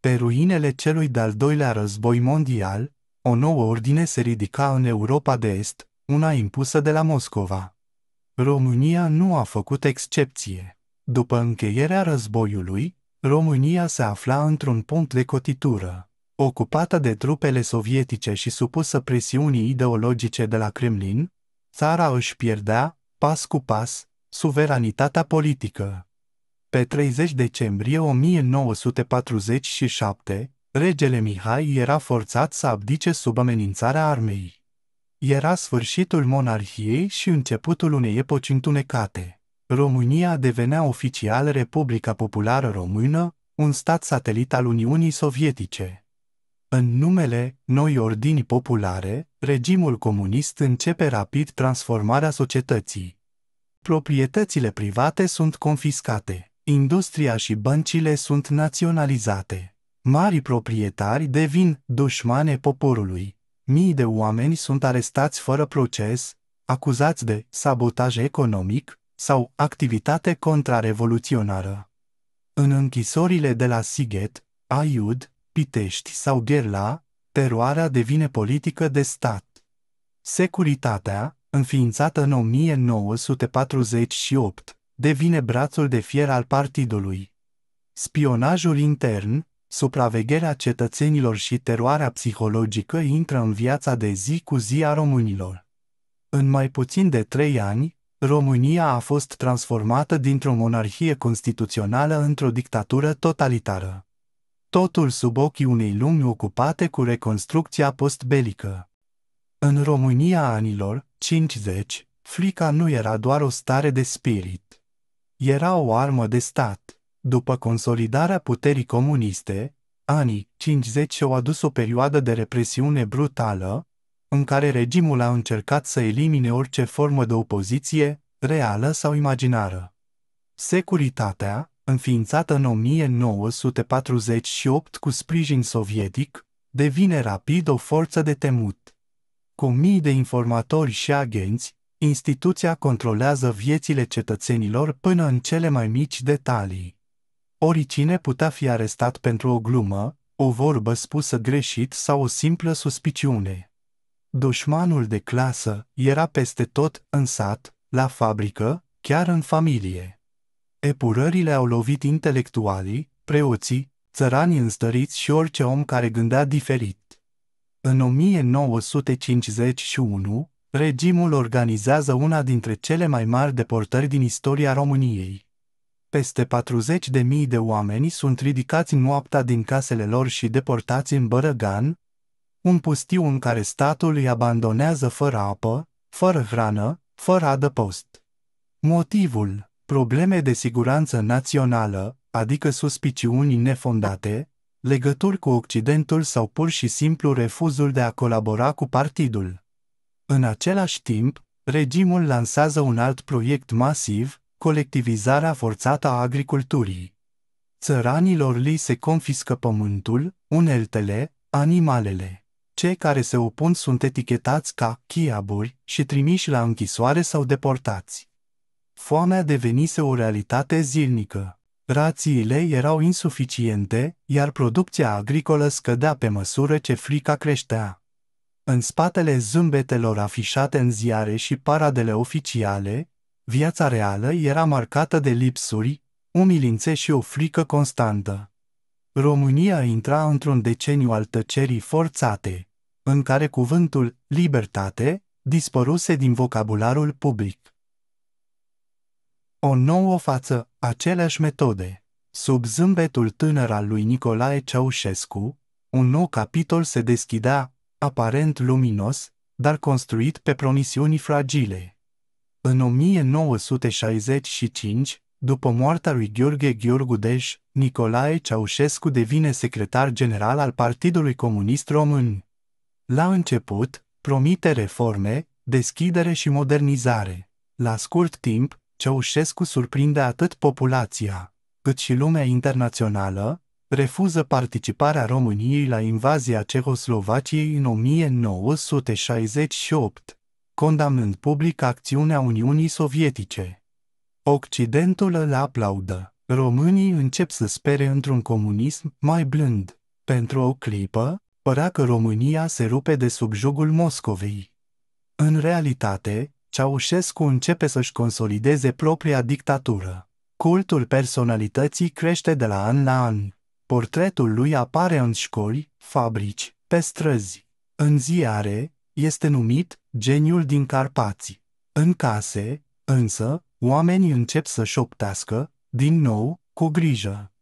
Pe ruinele celui de-al doilea război mondial, o nouă ordine se ridica în Europa de Est, una impusă de la Moscova. România nu a făcut excepție. După încheierea războiului, România se afla într-un punct de cotitură. Ocupată de trupele sovietice și supusă presiunii ideologice de la Kremlin, țara își pierdea, pas cu pas, suveranitatea politică. Pe 30 decembrie 1947, regele Mihai era forțat să abdice sub amenințarea armei. Era sfârșitul monarhiei și începutul unei epoci întunecate. România devenea oficial Republica Populară Română, un stat satelit al Uniunii Sovietice. În numele noi ordini populare, regimul comunist începe rapid transformarea societății. Proprietățile private sunt confiscate, industria și băncile sunt naționalizate. Marii proprietari devin dușmane poporului. Mii de oameni sunt arestați fără proces, acuzați de sabotaj economic sau activitate contrarevoluționară. În închisorile de la Sighet, Aiud, Pitești sau Gherla, teroarea devine politică de stat. Securitatea, înființată în 1948, devine brațul de fier al partidului. Spionajul intern, supravegherea cetățenilor și teroarea psihologică intră în viața de zi cu zi a românilor. În mai puțin de 3 ani, România a fost transformată dintr-o monarhie constituțională într-o dictatură totalitară. Totul sub ochii unei lumi ocupate cu reconstrucția postbelică. În România anilor 50, frica nu era doar o stare de spirit. Era o armă de stat. După consolidarea puterii comuniste, anii 50 au adus o perioadă de represiune brutală, în care regimul a încercat să elimine orice formă de opoziție, reală sau imaginară. Securitatea, înființată în 1948 cu sprijin sovietic, devine rapid o forță de temut. Cu mii de informatori și agenți, instituția controlează viețile cetățenilor până în cele mai mici detalii. Oricine putea fi arestat pentru o glumă, o vorbă spusă greșit sau o simplă suspiciune. Dușmanul de clasă era peste tot, în sat, la fabrică, chiar în familie. Epurările au lovit intelectualii, preoții, țăranii înstăriți și orice om care gândea diferit. În 1951, regimul organizează una dintre cele mai mari deportări din istoria României. Peste 40.000 de oameni sunt ridicați noaptea din casele lor și deportați în Bărăgan, un pustiu în care statul îi abandonează fără apă, fără hrană, fără adăpost. Motivul: probleme de siguranță națională, adică suspiciuni nefondate, legături cu Occidentul sau pur și simplu refuzul de a colabora cu partidul. În același timp, regimul lansează un alt proiect masiv, colectivizarea forțată a agriculturii. Țăranilor li se confiscă pământul, uneltele, animalele. Cei care se opun sunt etichetați ca chiaburi și trimiși la închisoare sau deportați. Foamea devenise o realitate zilnică. Rațiile erau insuficiente, iar producția agricolă scădea pe măsură ce frica creștea. În spatele zâmbetelor afișate în ziare și paradele oficiale, viața reală era marcată de lipsuri, umilințe și o frică constantă. România intra într-un deceniu al tăcerii forțate, în care cuvântul libertate dispăruse din vocabularul public. O nouă față, aceleași metode. Sub zâmbetul tânăr al lui Nicolae Ceaușescu, un nou capitol se deschidea, aparent luminos, dar construit pe promisiuni fragile. În 1965, după moartea lui Gheorghe Gheorghu Dej, Nicolae Ceaușescu devine secretar general al Partidului Comunist Român. La început, promite reforme, deschidere și modernizare. La scurt timp, Ceaușescu surprinde atât populația, cât și lumea internațională, refuză participarea României la invazia Cehoslovaciei în 1968, condamnând public acțiunea Uniunii Sovietice. Occidentul îl aplaudă. Românii încep să spere într-un comunism mai blând. Pentru o clipă, părea că România se rupe de sub jugul Moscovei. În realitate, Ceaușescu începe să-și consolideze propria dictatură. Cultul personalității crește de la an la an. Portretul lui apare în școli, fabrici, pe străzi. În ziare, este numit geniul din Carpați. În case, însă, oamenii încep să șoptească, din nou, cu grijă.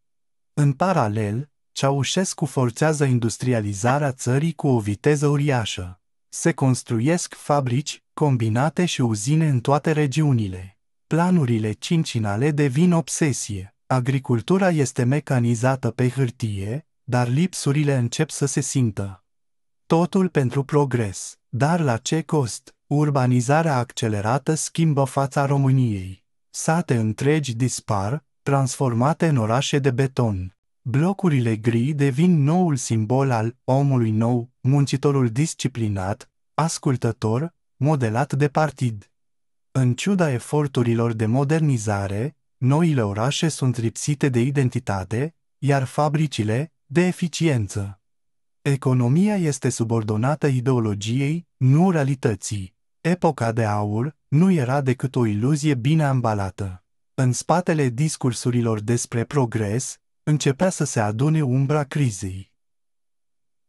În paralel, Ceaușescu forțează industrializarea țării cu o viteză uriașă. Se construiesc fabrici, combinate și uzine în toate regiunile. Planurile cincinale devin obsesie. Agricultura este mecanizată pe hârtie, dar lipsurile încep să se simtă. Totul pentru progres, dar la ce cost? Urbanizarea accelerată schimbă fața României. Sate întregi dispar, transformate în orașe de beton. Blocurile gri devin noul simbol al omului nou, muncitorul disciplinat, ascultător, modelat de partid. În ciuda eforturilor de modernizare, noile orașe sunt lipsite de identitate, iar fabricile, de eficiență. Economia este subordonată ideologiei, nu realității. Epoca de aur nu era decât o iluzie bine ambalată. În spatele discursurilor despre progres, începea să se adune umbra crizei.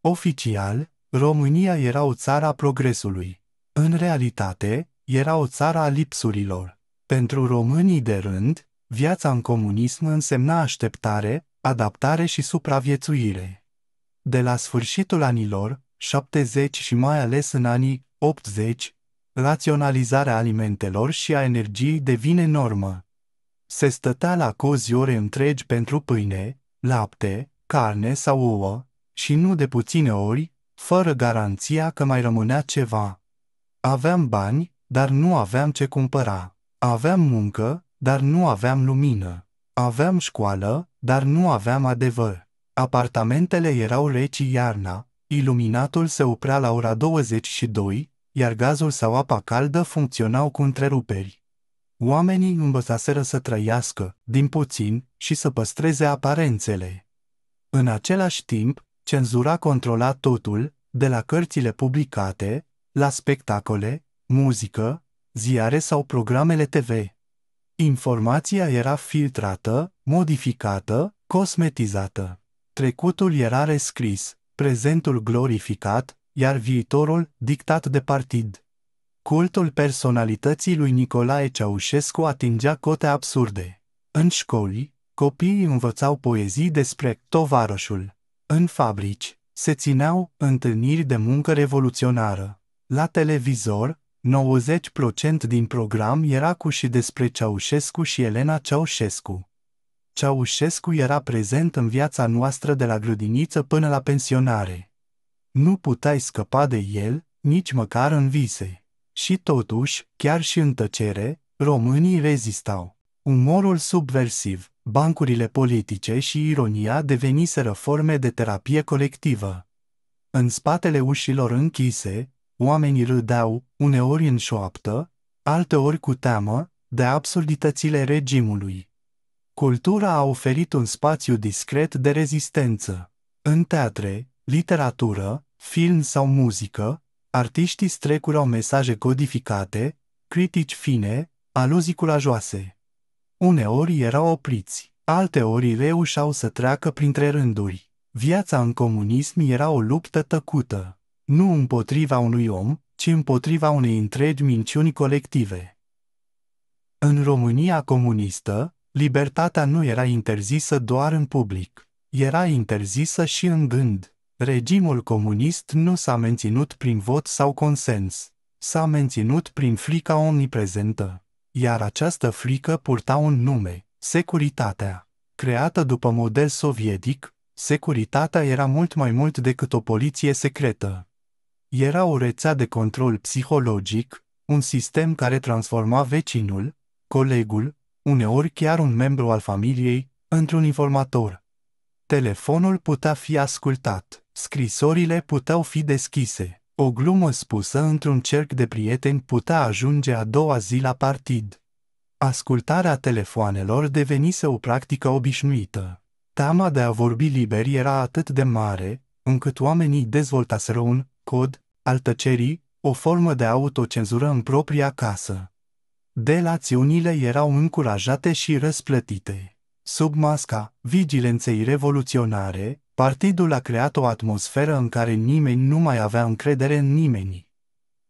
Oficial, România era o țară a progresului. În realitate, era o țară a lipsurilor. Pentru românii de rând, viața în comunism însemna așteptare, adaptare și supraviețuire. De la sfârșitul anilor 70 și mai ales în anii 80, raționalizarea alimentelor și a energiei devine normă. Se stătea la cozi ore întregi pentru pâine, lapte, carne sau ouă, și nu de puține ori, fără garanția că mai rămânea ceva. Aveam bani, dar nu aveam ce cumpăra. Aveam muncă, dar nu aveam lumină. Aveam școală, dar nu aveam adevăr. Apartamentele erau reci iarna, iluminatul se oprea la ora 22, iar gazul sau apa caldă funcționau cu întreruperi. Oamenii învățaseră să trăiască, din puțin, și să păstreze aparențele. În același timp, cenzura controla totul, de la cărțile publicate, la spectacole, muzică, ziare sau programele TV. Informația era filtrată, modificată, cosmetizată. Trecutul era rescris, prezentul glorificat, iar viitorul dictat de partid. Cultul personalității lui Nicolae Ceaușescu atingea cote absurde. În școli, copiii învățau poezii despre tovarășul. În fabrici, se țineau întâlniri de muncă revoluționară. La televizor, 90% din program era cu și despre Ceaușescu și Elena Ceaușescu. Ceaușescu era prezent în viața noastră de la grădiniță până la pensionare. Nu puteai scăpa de el, nici măcar în vise. Și totuși, chiar și în tăcere, românii rezistau. Umorul subversiv, bancurile politice și ironia deveniseră forme de terapie colectivă. În spatele ușilor închise, oamenii râdeau, uneori în șoaptă, alteori cu teamă, de absurditățile regimului. Cultura a oferit un spațiu discret de rezistență. În teatre, literatură, film sau muzică, artiștii strecurau mesaje codificate, critici fine, aluzii curajoase. Uneori erau opriți, alteori reușeau să treacă printre rânduri. Viața în comunism era o luptă tăcută, nu împotriva unui om, ci împotriva unei întregi minciuni colective. În România comunistă, libertatea nu era interzisă doar în public, era interzisă și în gând. Regimul comunist nu s-a menținut prin vot sau consens, s-a menținut prin frica omniprezentă, iar această frică purta un nume, securitatea. Creată după model sovietic, securitatea era mult mai mult decât o poliție secretă. Era o rețea de control psihologic, un sistem care transforma vecinul, colegul, uneori chiar un membru al familiei, într-un informator. Telefonul putea fi ascultat, scrisorile puteau fi deschise, o glumă spusă într-un cerc de prieteni putea ajunge a doua zi la partid. Ascultarea telefoanelor devenise o practică obișnuită. Teama de a vorbi liber era atât de mare, încât oamenii dezvoltaseră un cod al tăcerii, o formă de autocenzură în propria casă. Delațiunile erau încurajate și răsplătite. Sub masca vigilenței revoluționare, partidul a creat o atmosferă în care nimeni nu mai avea încredere în nimeni.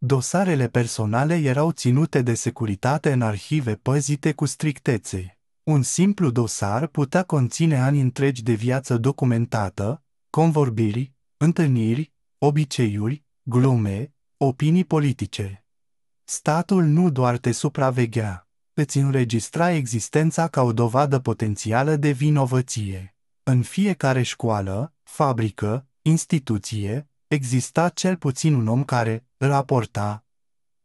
Dosarele personale erau ținute de securitate în arhive păzite cu strictețe. Un simplu dosar putea conține ani întregi de viață documentată, convorbiri, întâlniri, obiceiuri, glume, opinii politice. Statul nu doar te supraveghea, îți înregistra existența ca o dovadă potențială de vinovăție. În fiecare școală, fabrică, instituție, exista cel puțin un om care raporta.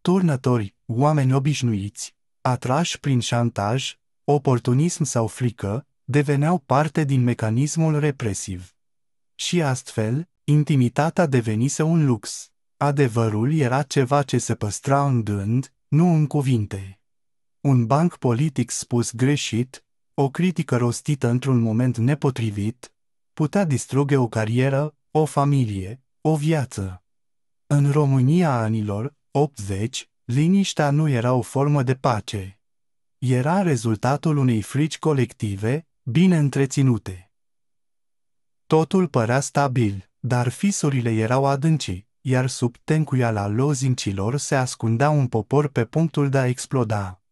Turnători, oameni obișnuiți, atrași prin șantaj, oportunism sau frică, deveneau parte din mecanismul represiv. Și astfel, intimitatea devenise un lux. Adevărul era ceva ce se păstra în gând, nu în cuvinte. Un banc politic spus greșit, o critică rostită într-un moment nepotrivit, putea distruge o carieră, o familie, o viață. În România anilor 80, liniștea nu era o formă de pace. Era rezultatul unei frici colective, bine întreținute. Totul părea stabil, dar fisurile erau adânci, iar sub tencuiala lozincilor se ascundea un popor pe punctul de a exploda.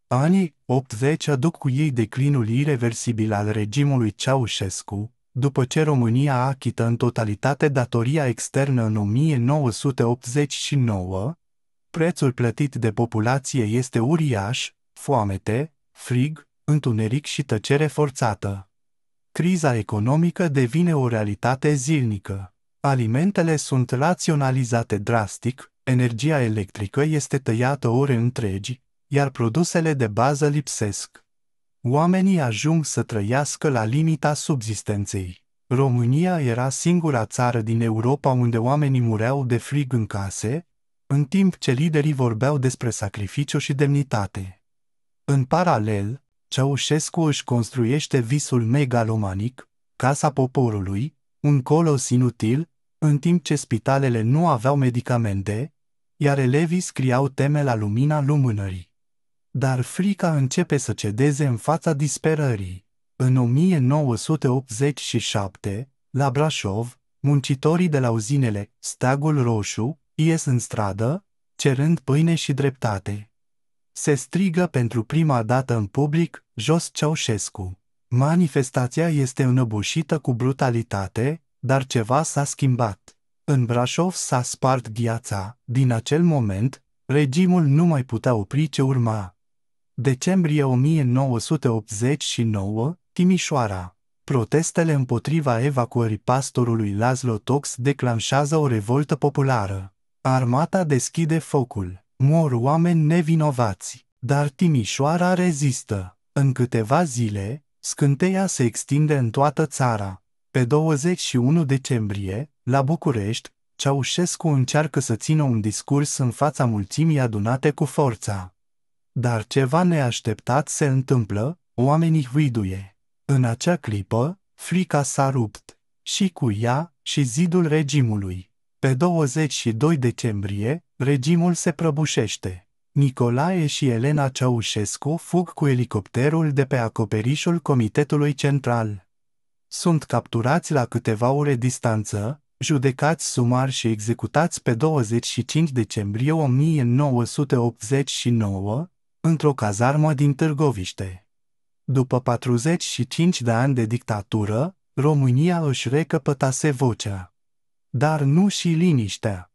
Anii 80 aduc cu ei declinul ireversibil al regimului Ceaușescu, după ce România achită în totalitate datoria externă în 1989, prețul plătit de populație este uriaș, foamete, frig, întuneric și tăcere forțată. Criza economică devine o realitate zilnică. Alimentele sunt raționalizate drastic, energia electrică este tăiată ore întregi, iar produsele de bază lipsesc. Oamenii ajung să trăiască la limita subzistenței. România era singura țară din Europa unde oamenii mureau de frig în case, în timp ce liderii vorbeau despre sacrificiu și demnitate. În paralel, Ceaușescu își construiește visul megalomanic, Casa Poporului, un colos inutil, în timp ce spitalele nu aveau medicamente, iar elevii scriau teme la lumina lumânării. Dar frica începe să cedeze în fața disperării. În 1987, la Brașov, muncitorii de la uzinele Steagul Roșu ies în stradă, cerând pâine și dreptate. Se strigă pentru prima dată în public, jos Ceaușescu. Manifestația este înăbușită cu brutalitate, dar ceva s-a schimbat. În Brașov s-a spart gheața. Din acel moment, regimul nu mai putea opri ce urma. Decembrie 1989, Timișoara. Protestele împotriva evacuării pastorului Laszlo Tox declanșează o revoltă populară. Armata deschide focul. Mor oameni nevinovați, dar Timișoara rezistă. În câteva zile, scânteia se extinde în toată țara. Pe 21 decembrie, la București, Ceaușescu încearcă să țină un discurs în fața mulțimii adunate cu forța. Dar ceva neașteptat se întâmplă, oamenii huiduie. În acea clipă, frica s-a rupt, și cu ea, și zidul regimului. Pe 22 decembrie, regimul se prăbușește. Nicolae și Elena Ceaușescu fug cu elicopterul de pe acoperișul Comitetului Central. Sunt capturați la câteva ore distanță, judecați sumar și executați pe 25 decembrie 1989, într-o cazarmă din Târgoviște. După 45 de ani de dictatură, România își recăpătase vocea. Dar nu și liniștea.